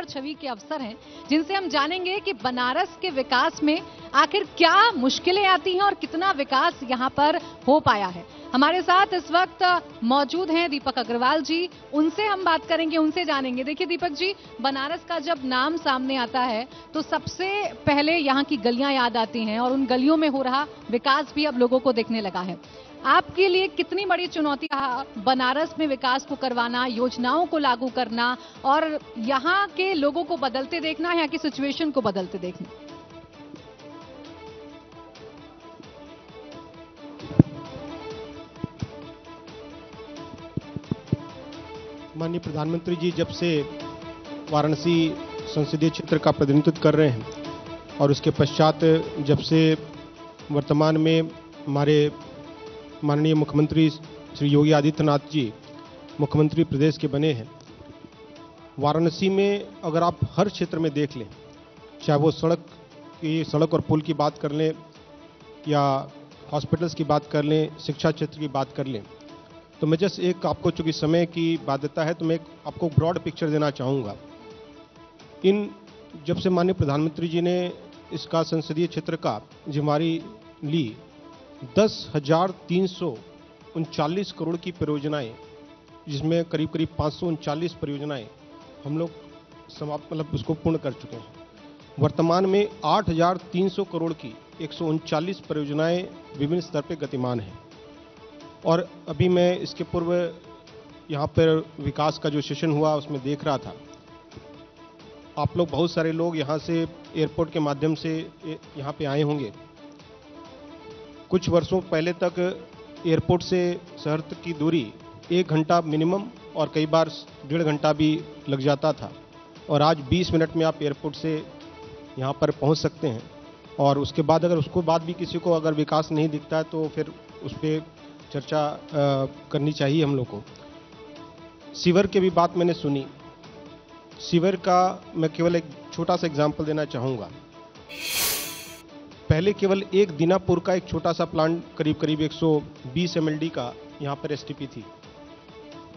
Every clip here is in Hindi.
छवि के अवसर हैं, जिनसे हम जानेंगे कि बनारस के विकास में आखिर क्या मुश्किलें आती हैं और कितना विकास यहाँ पर हो पाया है। हमारे साथ इस वक्त मौजूद हैं दीपक अग्रवाल जी, उनसे हम बात करेंगे, उनसे जानेंगे। देखिए दीपक जी, बनारस का जब नाम सामने आता है तो सबसे पहले यहाँ की गलियां याद आती हैं और उन गलियों में हो रहा विकास भी अब लोगों को दिखने लगा है। आपके लिए कितनी बड़ी चुनौती रहा बनारस में विकास को करवाना, योजनाओं को लागू करना और यहाँ के लोगों को बदलते देखना, यहाँ की सिचुएशन को बदलते देखना? माननीय प्रधानमंत्री जी जब से वाराणसी संसदीय क्षेत्र का प्रतिनिधित्व कर रहे हैं और उसके पश्चात जब से वर्तमान में हमारे माननीय मुख्यमंत्री श्री योगी आदित्यनाथ जी मुख्यमंत्री प्रदेश के बने हैं, वाराणसी में अगर आप हर क्षेत्र में देख लें, चाहे वो सड़क और पुल की बात कर लें या हॉस्पिटल्स की बात कर लें, शिक्षा क्षेत्र की बात कर लें, तो मैं जस्ट एक आपको, चूंकि समय की बाध्यता है, तो मैं आपको ब्रॉड पिक्चर देना चाहूँगा। जब से माननीय प्रधानमंत्री जी ने इसका संसदीय क्षेत्र का जिम्मेवारी ली, 10,339 करोड़ की परियोजनाएं, जिसमें करीब 539 परियोजनाएं हम लोग उसको पूर्ण कर चुके हैं। वर्तमान में 8,300 करोड़ की 139 परियोजनाएं विभिन्न स्तर पर गतिमान हैं। और अभी मैं इसके पूर्व यहाँ पर विकास का जो सेशन हुआ उसमें देख रहा था, आप लोग बहुत सारे लोग यहाँ से एयरपोर्ट के माध्यम से यहाँ पे आए होंगे। कुछ वर्षों पहले तक एयरपोर्ट से शहर तक की दूरी 1 घंटा मिनिमम और कई बार 1.5 घंटा भी लग जाता था, और आज 20 मिनट में आप एयरपोर्ट से यहाँ पर पहुँच सकते हैं। और उसके बाद अगर उसको बाद भी किसी को अगर विकास नहीं दिखता है तो फिर उस पर चर्चा करनी चाहिए हम लोग को। सीवर की भी बात मैंने सुनी। सीवर का मैं केवल एक छोटा सा एग्जांपल देना चाहूँगा। पहले केवल एक दीनापुर का एक छोटा सा प्लांट करीब 120 MLD का यहाँ पर STP थी।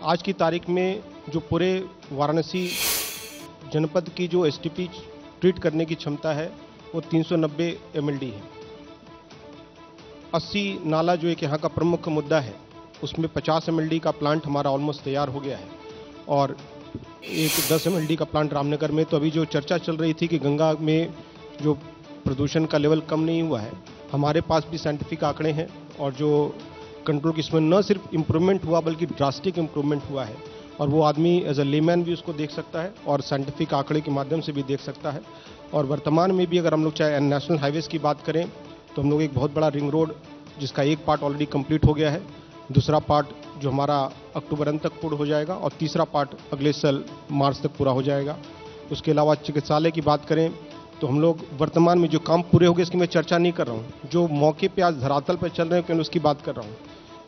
आज की तारीख में जो पूरे वाराणसी जनपद की जो STP ट्रीट करने की क्षमता है वो 390 MLD है। 80 नाला जो एक यहाँ का प्रमुख मुद्दा है, उसमें 50 MLD का प्लांट हमारा ऑलमोस्ट तैयार हो गया है, और एक 10 MLD का प्लांट रामनगर में। तो अभी जो चर्चा चल रही थी कि गंगा में जो प्रदूषण का लेवल कम नहीं हुआ है, हमारे पास भी साइंटिफिक आंकड़े हैं, और जो कंट्रोल इसमें न सिर्फ इम्प्रूवमेंट हुआ बल्कि ड्रास्टिक इम्प्रूवमेंट हुआ है, और वो आदमी एज अ लेमैन भी उसको देख सकता है और साइंटिफिक आंकड़े के माध्यम से भी देख सकता है। और वर्तमान में भी अगर हम लोग चाहे नेशनल हाईवेज की बात करें तो हम लोग एक बहुत बड़ा रिंग रोड, जिसका एक पार्ट ऑलरेडी कंप्लीट हो गया है, दूसरा पार्ट जो हमारा अक्टूबर अंत तक पूर्ण हो जाएगा, और तीसरा पार्ट अगले साल मार्च तक पूरा हो जाएगा। उसके अलावा चिकित्सालय की बात करें तो हम लोग वर्तमान में जो काम पूरे हो गए इसकी मैं चर्चा नहीं कर रहा हूँ, जो मौके पे आज धरातल पर चल रहे हैं उसकी बात कर रहा हूँ।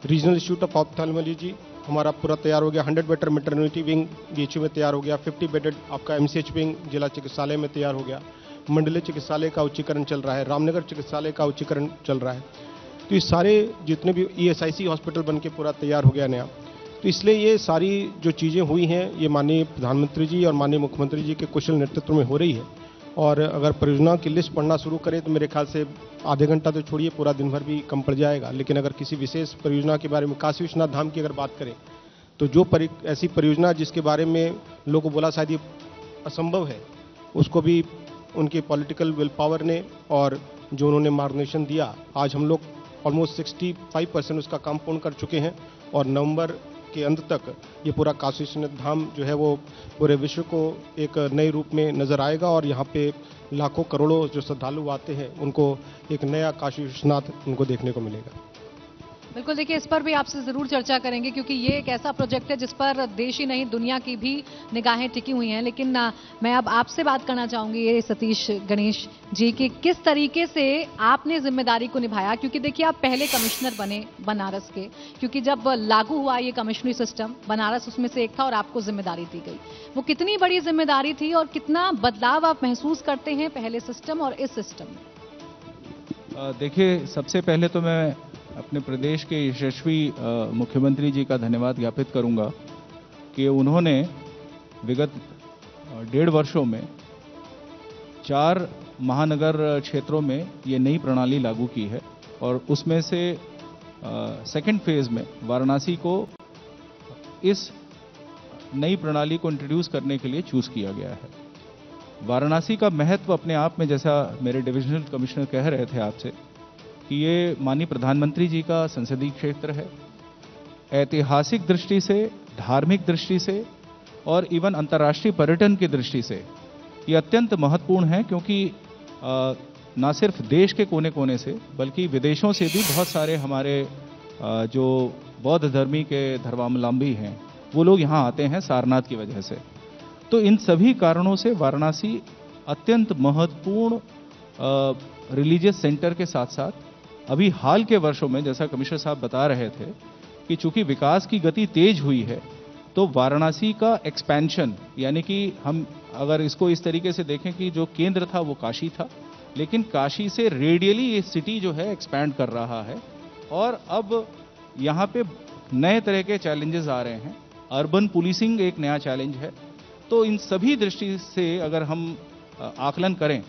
रीजनल इंस्टीट्यूट ऑफ ऑप्थेल्मोलॉजी हमारा पूरा तैयार हो गया, 100 बेड मैटरनिटी विंग BHU में तैयार हो गया, 50 बेडेड आपका MCH विंग जिला चिकित्सालय में तैयार हो गया, मंडलीय चिकित्सालय का उच्चीकरण चल रहा है, रामनगर चिकित्सालय का उच्चीकरण चल रहा है। तो ये सारे जितने भी ESIC हॉस्पिटल बन के पूरा तैयार हो गया नया। तो इसलिए ये सारी जो चीज़ें हुई हैं ये माननीय प्रधानमंत्री जी और माननीय मुख्यमंत्री जी के कुशल नेतृत्व में हो रही है। और अगर परियोजनाओं की लिस्ट पढ़ना शुरू करें तो मेरे ख्याल से आधे घंटा तो छोड़िए, पूरा दिन भर भी कम पड़ जाएगा। लेकिन अगर किसी विशेष परियोजना के बारे में, काशी विश्वनाथ धाम की अगर बात करें तो जो ऐसी परियोजना जिसके बारे में लोगों को बोला शायद ये असंभव है, उसको भी उनके पॉलिटिकल विल पावर ने और जो उन्होंने मार्गदर्शन दिया, आज हम लोग ऑलमोस्ट 65% उसका काम पूर्ण कर चुके हैं। और नवंबर के अंत तक ये पूरा काशी विश्वनाथ धाम जो है वो पूरे विश्व को एक नए रूप में नजर आएगा, और यहाँ पे लाखों करोड़ों जो श्रद्धालु आते हैं उनको एक नया काशी विश्वनाथ उनको देखने को मिलेगा। बिल्कुल, देखिए इस पर भी आपसे जरूर चर्चा करेंगे, क्योंकि ये एक ऐसा प्रोजेक्ट है जिस पर देश ही नहीं दुनिया की भी निगाहें टिकी हुई हैं। लेकिन मैं अब आपसे बात करना चाहूंगी ये सतीश गणेश जी कि किस तरीके से आपने जिम्मेदारी को निभाया, क्योंकि देखिए आप पहले कमिश्नर बने बनारस के, क्योंकि जब लागू हुआ ये कमिश्नरी सिस्टम, बनारस उसमें से एक था और आपको जिम्मेदारी दी गई। वो कितनी बड़ी जिम्मेदारी थी और कितना बदलाव आप महसूस करते हैं पहले सिस्टम और इस सिस्टम में? देखिए, सबसे पहले तो मैं अपने प्रदेश के यशस्वी मुख्यमंत्री जी का धन्यवाद ज्ञापित करूंगा कि उन्होंने विगत 1.5 वर्षों में 4 महानगर क्षेत्रों में ये नई प्रणाली लागू की है और उसमें से सेकंड फेज में वाराणसी को इस नई प्रणाली को इंट्रोड्यूस करने के लिए चूज किया गया है। वाराणसी का महत्व अपने आप में, जैसा मेरे डिविजनल कमिश्नर कह रहे थे आपसे, कि ये माननीय प्रधानमंत्री जी का संसदीय क्षेत्र है। ऐतिहासिक दृष्टि से, धार्मिक दृष्टि से और इवन अंतर्राष्ट्रीय पर्यटन की दृष्टि से ये अत्यंत महत्वपूर्ण है, क्योंकि ना सिर्फ देश के कोने कोने से बल्कि विदेशों से भी बहुत सारे हमारे जो बौद्ध धर्मी के धर्मावलंबी हैं वो लोग यहाँ आते हैं सारनाथ की वजह से। तो इन सभी कारणों से वाराणसी अत्यंत महत्वपूर्ण रिलीजियस सेंटर के साथ साथ अभी हाल के वर्षों में, जैसा कमिश्नर साहब बता रहे थे, कि चूंकि विकास की गति तेज हुई है तो वाराणसी का एक्सपेंशन, यानी कि हम अगर इसको इस तरीके से देखें कि जो केंद्र था वो काशी था, लेकिन काशी से रेडियली ये सिटी जो है एक्सपैंड कर रहा है और अब यहाँ पे नए तरह के चैलेंजेस आ रहे हैं। अर्बन पुलिसिंग एक नया चैलेंज है। तो इन सभी दृष्टि से अगर हम आकलन करें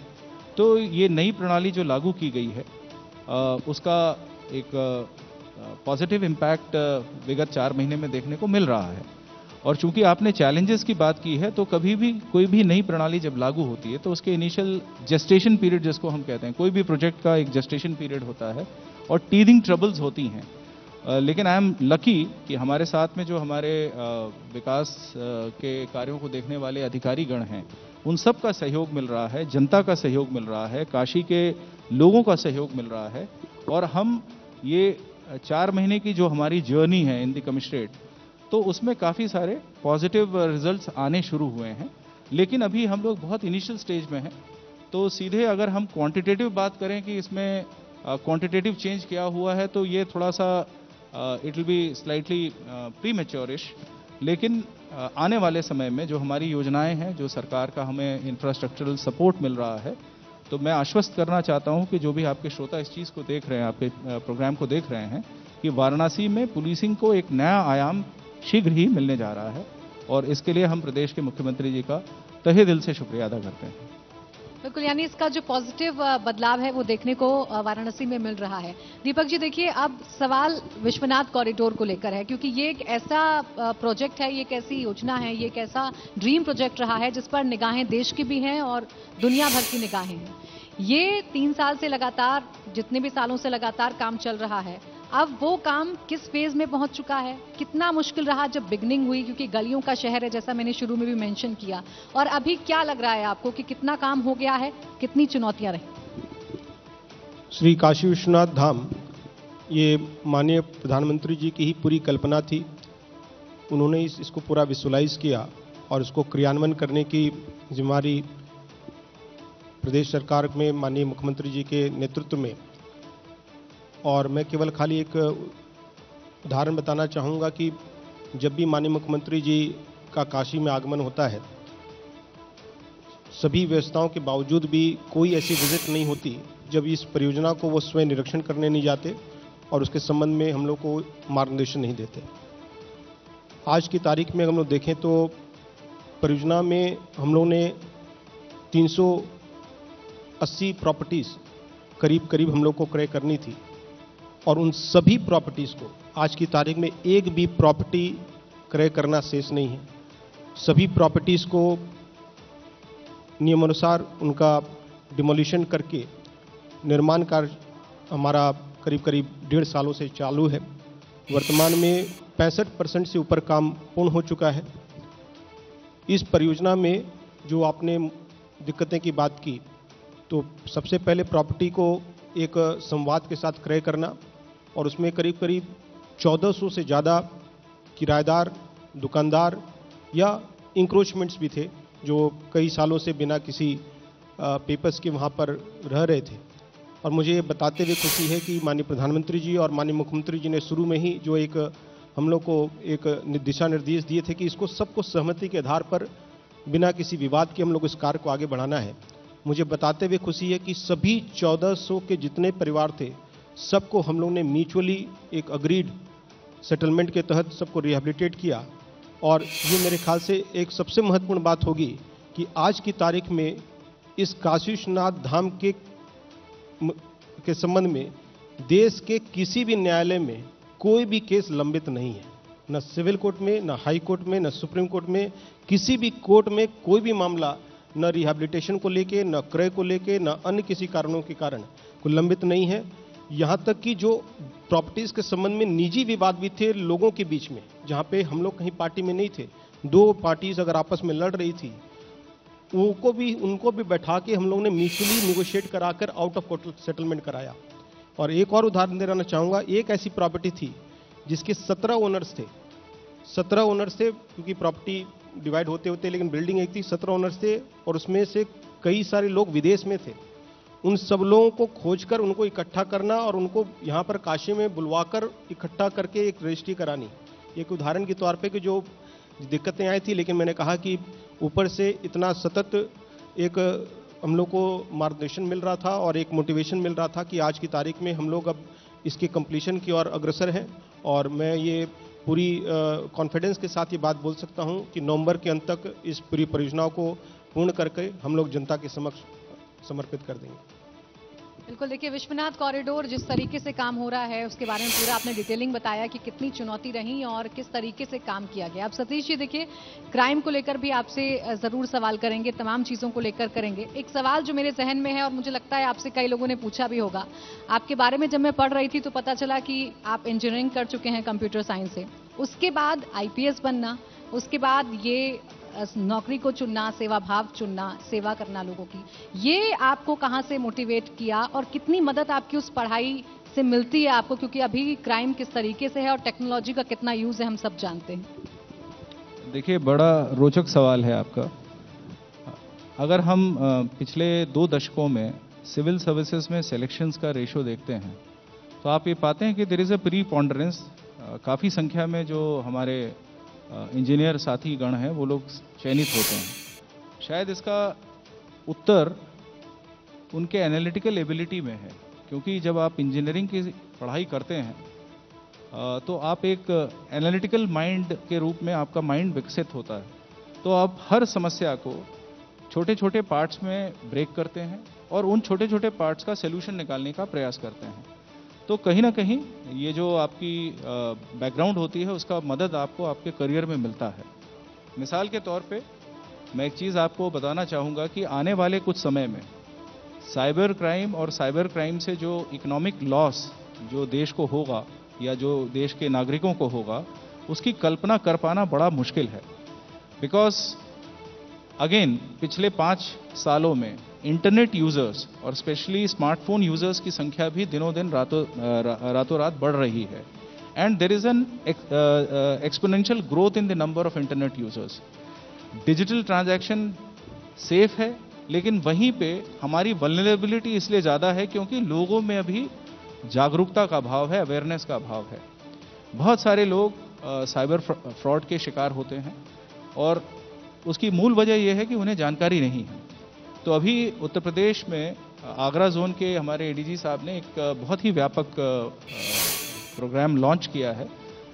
तो ये नई प्रणाली जो लागू की गई है उसका एक पॉजिटिव इम्पैक्ट विगत 4 महीने में देखने को मिल रहा है। और चूंकि आपने चैलेंजेस की बात की है, तो कभी भी कोई भी नई प्रणाली जब लागू होती है तो उसके इनिशियल जेस्टेशन पीरियड जिसको हम कहते हैं, कोई भी प्रोजेक्ट का एक जेस्टेशन पीरियड होता है और टीथिंग ट्रबल्स होती हैं। लेकिन आई एम लकी कि हमारे साथ में जो हमारे विकास के कार्यों को देखने वाले अधिकारीगण हैं, उन सब का सहयोग मिल रहा है, जनता का सहयोग मिल रहा है, काशी के लोगों का सहयोग मिल रहा है। और हम ये 4 महीने की जो हमारी जर्नी है इन द कमिश्नरेट, तो उसमें काफ़ी सारे पॉजिटिव रिजल्ट्स आने शुरू हुए हैं। लेकिन अभी हम लोग बहुत इनिशियल स्टेज में हैं। तो सीधे अगर हम क्वांटिटेटिव बात करें कि इसमें क्वांटिटेटिव चेंज क्या हुआ है, तो ये थोड़ा सा इट विल बी स्लाइटली प्रीमेच्योरिश। लेकिन आने वाले समय में जो हमारी योजनाएं हैं, जो सरकार का हमें इंफ्रास्ट्रक्चरल सपोर्ट मिल रहा है, तो मैं आश्वस्त करना चाहता हूं कि जो भी आपके श्रोता इस चीज़ को देख रहे हैं, आपके प्रोग्राम को देख रहे हैं, कि वाराणसी में पुलिसिंग को एक नया आयाम शीघ्र ही मिलने जा रहा है। और इसके लिए हम प्रदेश के मुख्यमंत्री जी का तहे दिल से शुक्रिया अदा करते हैं। बिल्कुल, यानी इसका जो पॉजिटिव बदलाव है वो देखने को वाराणसी में मिल रहा है। दीपक जी, देखिए, अब सवाल विश्वनाथ कॉरिडोर को लेकर है, क्योंकि ये एक ऐसा प्रोजेक्ट है, ये एक ऐसी योजना है, ये एक ऐसा ड्रीम प्रोजेक्ट रहा है जिस पर निगाहें देश की भी हैं और दुनिया भर की निगाहें हैं। ये 3 साल से लगातार, जितने भी सालों से लगातार काम चल रहा है, अब वो काम किस फेज में पहुंच चुका है? कितना मुश्किल रहा जब बिगनिंग हुई, क्योंकि गलियों का शहर है, जैसा मैंने शुरू में भी मेंशन किया, और अभी क्या लग रहा है आपको कि कितना काम हो गया है, कितनी चुनौतियां रही? श्री काशी विश्वनाथ धाम, ये माननीय प्रधानमंत्री जी की ही पूरी कल्पना थी। उन्होंने इसको पूरा विजुअलाइज किया और इसको क्रियान्वयन करने की जिम्मेदारी प्रदेश सरकार में माननीय मुख्यमंत्री जी के नेतृत्व में। और मैं केवल खाली एक उदाहरण बताना चाहूँगा कि जब भी माननीय मुख्यमंत्री जी का काशी में आगमन होता है, सभी व्यवस्थाओं के बावजूद भी कोई ऐसी विजिट नहीं होती जब इस परियोजना को वो स्वयं निरीक्षण करने नहीं जाते और उसके संबंध में हम लोग को मार्गदर्शन नहीं देते। आज की तारीख में हम लोग देखें तो परियोजना में हम लोग ने 380 प्रॉपर्टीज़ करीब हम लोग को क्रय करनी थी, और उन सभी प्रॉपर्टीज़ को आज की तारीख में एक भी प्रॉपर्टी क्रय करना शेष नहीं है। सभी प्रॉपर्टीज़ को नियमानुसार उनका डिमोलिशन करके निर्माण कार्य हमारा करीब 1.5 सालों से चालू है। वर्तमान में 65% से ऊपर काम पूर्ण हो चुका है। इस परियोजना में जो आपने दिक्कतें की बात की, तो सबसे पहले प्रॉपर्टी को एक संवाद के साथ क्रय करना, और उसमें करीब 1400 से ज़्यादा किराएदार, दुकानदार या इंक्रोचमेंट्स भी थे जो कई सालों से बिना किसी पेपर्स के वहाँ पर रह रहे थे। और मुझे बताते हुए खुशी है कि माननीय प्रधानमंत्री जी और माननीय मुख्यमंत्री जी ने शुरू में ही जो एक हम लोग को एक दिशा निर्देश दिए थे कि इसको सबको सहमति के आधार पर बिना किसी विवाद के हम लोग इस कार्य को आगे बढ़ाना है। मुझे बताते हुए खुशी है कि सभी 1400 के जितने परिवार थे, सबको हम लोग ने म्यूचुअली एक अग्रीड सेटलमेंट के तहत सबको रिहेबिलिटेट किया। और ये मेरे ख्याल से एक सबसे महत्वपूर्ण बात होगी कि आज की तारीख में इस काशी विश्वनाथ धाम के संबंध में देश के किसी भी न्यायालय में कोई भी केस लंबित नहीं है, न सिविल कोर्ट में, न हाई कोर्ट में, न सुप्रीम कोर्ट में, किसी भी कोर्ट में कोई भी मामला न रिहैबिलिटेशन को लेके, न क्रय को लेके, न अन्य किसी कारणों के कारण कोई लंबित नहीं है। यहाँ तक कि जो प्रॉपर्टीज के संबंध में निजी विवाद भी थे लोगों के बीच में, जहाँ पे हम लोग कहीं पार्टी में नहीं थे, दो पार्टीज अगर आपस में लड़ रही थी, उनको भी बैठा के हम लोगों ने म्यूचुअली निगोशिएट कराकर आउट ऑफ कोर्ट सेटलमेंट कराया। और एक और उदाहरण देना चाहूँगा, एक ऐसी प्रॉपर्टी थी जिसके 17 ओनर्स थे, 17 ओनर्स थे, क्योंकि प्रॉपर्टी डिवाइड होते होते लेकिन बिल्डिंग एक थी, 17 ओनर्स थे और उसमें से कई सारे लोग विदेश में थे। उन सब लोगों को खोजकर उनको इकट्ठा करना और उनको यहाँ पर काशी में बुलवाकर इकट्ठा करके एक रजिस्ट्री करानी, एक उदाहरण के तौर पे कि जो दिक्कतें आई थी, लेकिन मैंने कहा कि ऊपर से इतना सतत एक हम लोग को मार्गदर्शन मिल रहा था और एक मोटिवेशन मिल रहा था कि आज की तारीख में हम लोग अब इसके कंप्लीशन की ओर अग्रसर हैं। और मैं ये पूरी कॉन्फिडेंस के साथ ये बात बोल सकता हूं कि नवंबर के अंत तक इस पूरी परियोजना को पूर्ण करके हम लोग जनता के समक्ष समर्पित कर देंगे। बिल्कुल, देखिए विश्वनाथ कॉरिडोर जिस तरीके से काम हो रहा है उसके बारे में पूरा आपने डिटेलिंग बताया कि कितनी चुनौती रही और किस तरीके से काम किया गया। अब सतीश जी देखिए, क्राइम को लेकर भी आपसे जरूर सवाल करेंगे, तमाम चीज़ों को लेकर करेंगे। एक सवाल जो मेरे जहन में है और मुझे लगता है आपसे कई लोगों ने पूछा भी होगा, आपके बारे में जब मैं पढ़ रही थी तो पता चला कि आप इंजीनियरिंग कर चुके हैं कंप्यूटर साइंस से, उसके बाद IPS बनना, उसके बाद ये नौकरी को चुनना, सेवा भाव चुनना, सेवा करना लोगों की, ये आपको कहां से मोटिवेट किया और कितनी मदद आपकी उस पढ़ाई से मिलती है आपको, क्योंकि अभी क्राइम किस तरीके से है और टेक्नोलॉजी का कितना यूज है हम सब जानते हैं। देखिए, बड़ा रोचक सवाल है आपका। अगर हम पिछले 2 दशकों में सिविल सर्विसेज में सिलेक्शंस का रेशो देखते हैं तो आप ये पाते हैं कि देयर इज अ प्रीपोंडरेंस, काफ़ी संख्या में जो हमारे इंजीनियर साथी गण हैं वो लोग चयनित होते हैं। शायद इसका उत्तर उनके एनालिटिकल एबिलिटी में है, क्योंकि जब आप इंजीनियरिंग की पढ़ाई करते हैं तो आप एक एनालिटिकल माइंड के रूप में आपका माइंड विकसित होता है, तो आप हर समस्या को छोटे छोटे पार्ट्स में ब्रेक करते हैं और उन छोटे छोटे पार्ट्स का सलूशन निकालने का प्रयास करते हैं। तो कहीं ना कहीं ये जो आपकी बैकग्राउंड होती है उसका मदद आपको आपके करियर में मिलता है। मिसाल के तौर पे मैं एक चीज़ आपको बताना चाहूँगा कि आने वाले कुछ समय में साइबर क्राइम और साइबर क्राइम से जो इकोनॉमिक लॉस जो देश को होगा या जो देश के नागरिकों को होगा, उसकी कल्पना कर पाना बड़ा मुश्किल है। बिकॉज अगेन पिछले 5 सालों में इंटरनेट यूजर्स और स्पेशली स्मार्टफोन यूजर्स की संख्या भी दिनों दिन रातों रात बढ़ रही है, and there is an exponential growth in the number of internet users. Digital transaction safe है, लेकिन वहीं पे हमारी वल्नरेबिलिटी इसलिए ज़्यादा है क्योंकि लोगों में अभी जागरूकता का भाव है, अवेयरनेस का भाव है। बहुत सारे लोग साइबर फ्रॉड के शिकार होते हैं और उसकी मूल वजह यह है कि उन्हें जानकारी नहीं है। तो अभी उत्तर प्रदेश में आगरा जोन के हमारे ADG साहब ने एक बहुत ही व्यापक प्रोग्राम लॉन्च किया है,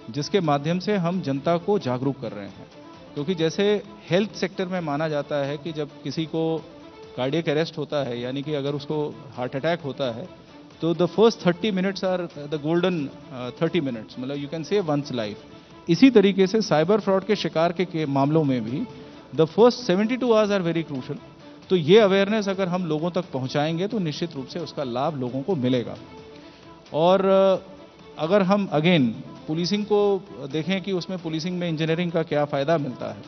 जिसके माध्यम से हम जनता को जागरूक कर रहे हैं। क्योंकि जैसे हेल्थ सेक्टर में माना जाता है कि जब किसी को कार्डियक अरेस्ट होता है, यानी कि अगर उसको हार्ट अटैक होता है, तो the first 30 minutes are the golden 30 minutes, मतलब you can save one's life. इसी तरीके से साइबर फ्रॉड के शिकार के मामलों में भी the first 72 hours are very crucial. तो ये अवेयरनेस अगर हम लोगों तक पहुंचाएंगे तो निश्चित रूप से उसका लाभ लोगों को मिलेगा। और अगर हम अगेन पुलिसिंग को देखें कि उसमें पुलिसिंग में इंजीनियरिंग का क्या फ़ायदा मिलता है,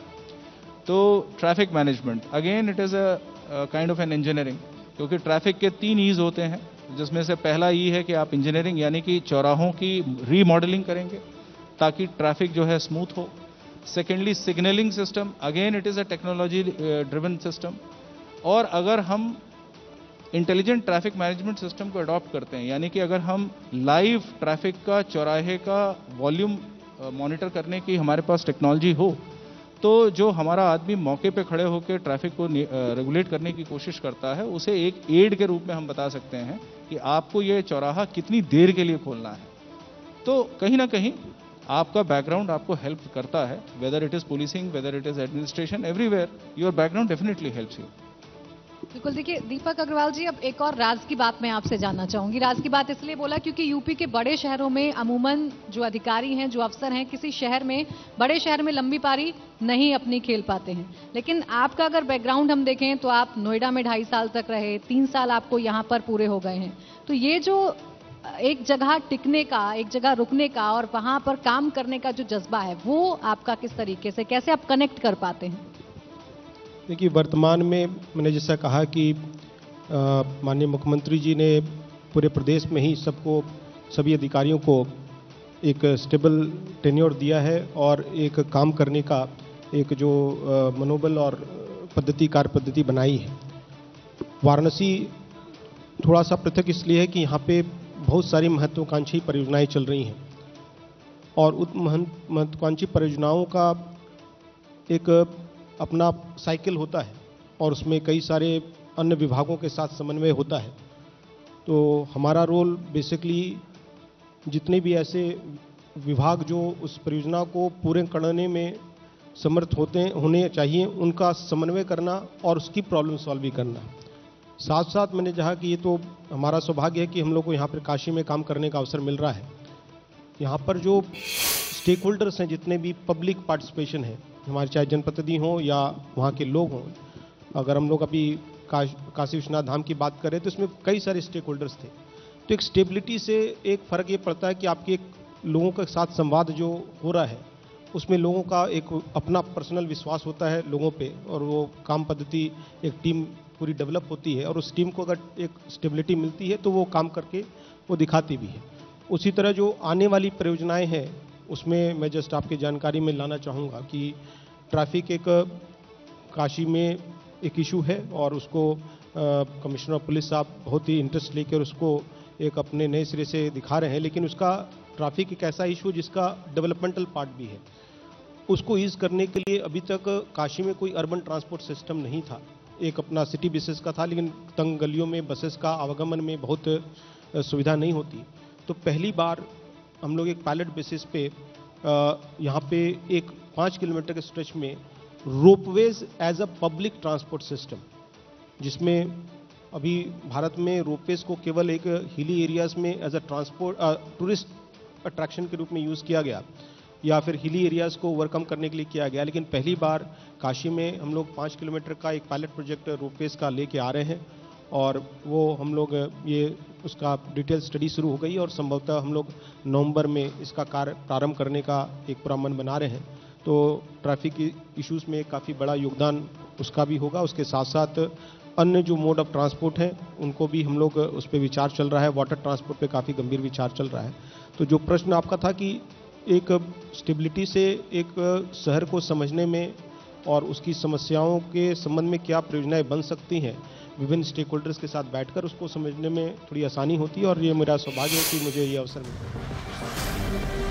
तो traffic management again it is a kind of an engineering, क्योंकि ट्रैफिक के 3 ईज होते हैं, जिसमें से पहला ई है कि आप इंजीनियरिंग यानी कि चौराहों की रीमॉडलिंग करेंगे ताकि ट्रैफिक जो है स्मूथ हो। Secondly signalling system, again it is a technology driven system. और अगर हम इंटेलिजेंट ट्रैफिक मैनेजमेंट सिस्टम को अडॉप्ट करते हैं, यानी कि अगर हम लाइव ट्रैफिक का चौराहे का वॉल्यूम मॉनिटर करने की हमारे पास टेक्नोलॉजी हो, तो जो हमारा आदमी मौके पे खड़े होकर ट्रैफिक को रेगुलेट करने की कोशिश करता है, उसे एक एड के रूप में हम बता सकते हैं कि आपको ये चौराहा कितनी देर के लिए खोलना है। तो कहीं ना कहीं आपका बैकग्राउंड आपको हेल्प करता है, whether it is policing, whether it is administration, everywhere your background definitely helps you. बिल्कुल। देखिए दीपक अग्रवाल जी, अब एक और राज की बात मैं आपसे जानना चाहूंगी। राज की बात इसलिए बोला क्योंकि यूपी के बड़े शहरों में अमूमन जो अधिकारी हैं, जो अफसर हैं, किसी शहर में, बड़े शहर में लंबी पारी नहीं अपनी खेल पाते हैं। लेकिन आपका अगर बैकग्राउंड हम देखें तो आप नोएडा में 2.5 साल तक रहे, 3 साल आपको यहाँ पर पूरे हो गए हैं। तो ये जो एक जगह टिकने का, एक जगह रुकने का और वहां पर काम करने का जो जज्बा है, वो आपका किस तरीके से, कैसे आप कनेक्ट कर पाते हैं? देखिए, वर्तमान में मैंने जैसा कहा कि माननीय मुख्यमंत्री जी ने पूरे प्रदेश में ही सबको, सभी अधिकारियों को एक स्टेबल टेन्योर दिया है और एक काम करने का एक जो मनोबल और कार्य पद्धति बनाई है। वाराणसी थोड़ा सा पृथक इसलिए है कि यहाँ पे बहुत सारी महत्वाकांक्षी परियोजनाएं चल रही हैं और उन महत्वाकांक्षी परियोजनाओं का एक अपना साइकिल होता है और उसमें कई सारे अन्य विभागों के साथ समन्वय होता है। तो हमारा रोल बेसिकली जितने भी ऐसे विभाग जो उस परियोजना को पूरे करने में समर्थ होने चाहिए, उनका समन्वय करना और उसकी प्रॉब्लम सॉल्व भी करना। साथ साथ मैंने कहा कि ये तो हमारा सौभाग्य है कि हम लोग को यहाँ पर काशी में काम करने का अवसर मिल रहा है। यहाँ पर जो स्टेक होल्डर्स हैं, जितने भी पब्लिक पार्टिसिपेशन है हमारे, चाहे जनप्रतिनिधि हों या वहाँ के लोग हों, अगर हम लोग अभी काशी विश्वनाथ धाम की बात करें तो इसमें कई सारे स्टेक होल्डर्स थे। तो एक स्टेबिलिटी से एक फ़र्क ये पड़ता है कि आपके लोगों के साथ संवाद जो हो रहा है उसमें लोगों का एक अपना पर्सनल विश्वास होता है लोगों पे, और वो काम पद्धति, एक टीम पूरी डेवलप होती है और उस टीम को अगर एक स्टेबिलिटी मिलती है तो वो काम करके वो दिखाती भी है। उसी तरह जो आने वाली परियोजनाएं हैं उसमें मैं जस्ट आपकी जानकारी में लाना चाहूँगा कि ट्रैफिक एक काशी में एक इशू है और उसको कमिश्नर ऑफ पुलिस साहब बहुत ही इंटरेस्ट लेकर उसको एक अपने नए सिरे से दिखा रहे हैं। लेकिन उसका ट्रैफिक एक ऐसा इशू जिसका डेवलपमेंटल पार्ट भी है, उसको ईज करने के लिए अभी तक काशी में कोई अर्बन ट्रांसपोर्ट सिस्टम नहीं था। एक अपना सिटी बेसिस का था, लेकिन तंग गलियों में बसेस का आवागमन में बहुत सुविधा नहीं होती। तो पहली बार हम लोग एक पायलट बेसिस पे यहाँ पे एक 5 किलोमीटर के स्ट्रेच में ropeways as a public transport system, जिसमें अभी भारत में रोपवेज को केवल एक हिली एरियाज में as a transport tourist attraction के रूप में यूज़ किया गया या फिर हिली एरियाज को ओवरकम करने के लिए किया गया। लेकिन पहली बार काशी में हम लोग 5 किलोमीटर का एक पायलट प्रोजेक्ट रोपवेज का लेके आ रहे हैं और वो हम लोग ये उसका डिटेल स्टडी शुरू हो गई और संभवतः हम लोग नवंबर में इसका कार्य प्रारंभ करने का एक पूरा मन बना रहे हैं। तो ट्रैफिक इश्यूज़ में काफ़ी बड़ा योगदान उसका भी होगा। उसके साथ साथ अन्य जो मोड ऑफ ट्रांसपोर्ट हैं उनको भी हम लोग उस पर विचार चल रहा है। वाटर ट्रांसपोर्ट पे काफ़ी गंभीर विचार चल रहा है। तो जो प्रश्न आपका था कि एक स्टेबिलिटी से एक शहर को समझने में और उसकी समस्याओं के संबंध में क्या परियोजनाएं बन सकती हैं, विभिन्न स्टेक होल्डर्स के साथ बैठकर उसको समझने में थोड़ी आसानी होती है और ये मेरा सौभाग्य है कि मुझे ये अवसर मिला।